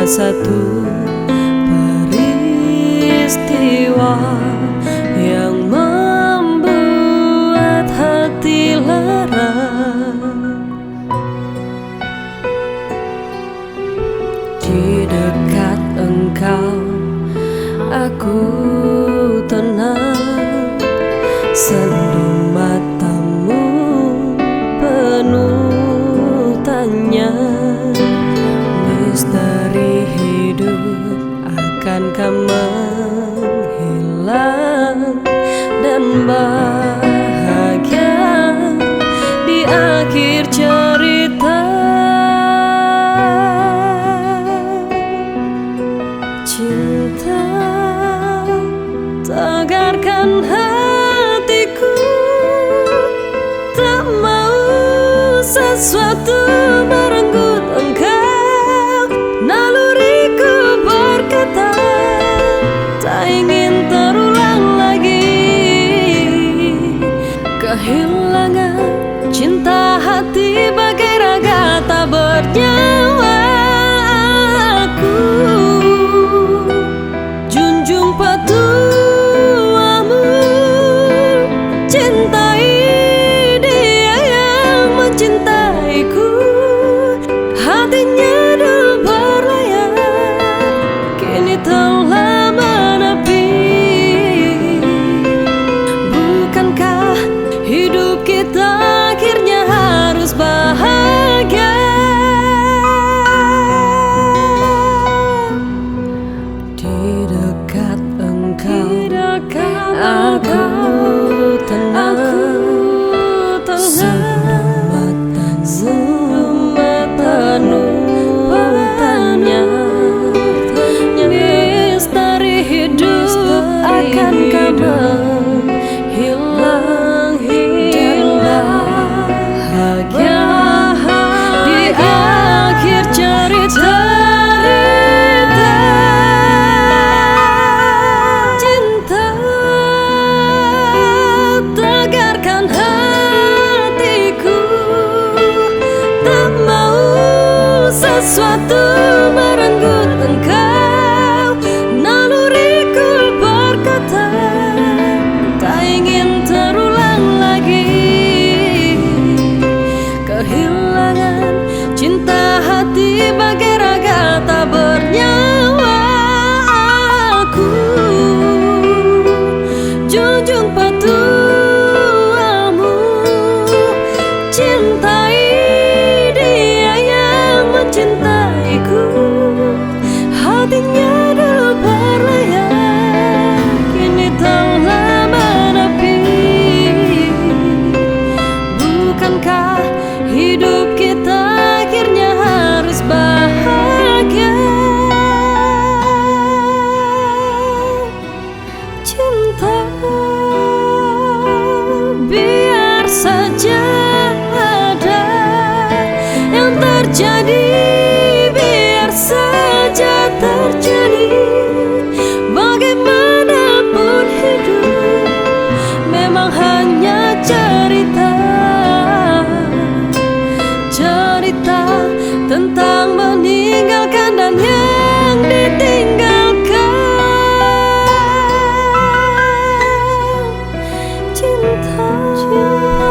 satu peristiwa yang membuat hati lara. Di dekat engkau aku tenang, sendu matamu penuh tanya. Misteri hidup akankah menghilang dan bahagia di akhir cerita. Cinta tegarkan hatiku, tak mau sesuatu merenggut engkau. Naluriku berkata tak ingin terulang lagi kehilangan cinta hati bagai raga tak bernyawa. Aku junjung petuamu, cintai dia yang mencintaiku. Hatinya dulu berlayar, kini telah menepi. Bukankah hidup kita akhirnya harus bahagia? Di dekat engkau aku tenang, sebelum matamu bertanya. Misteri hidup akankah menghilang bahagia di akhir cerita. Cinta tegarkan hatiku, tak mau sesuatu merenggut engkau. Naluriku berkata tak ingin terulang lagi kehilangan cinta hati bagai raga tak bernyawa. Aku junjung petuamu, cintai dia yang mencintaiku. Hatinya dulu berlayar, kini telah menepi. Bukankah hidup kita akhirnya harus bahagia? Cinta biar saja ada yang terjadi, biar saja terjadi. Bagaimanapun hidup memang hanya cerita, cerita tentang meninggalkan dan yang ditinggalkan. Cinta cinta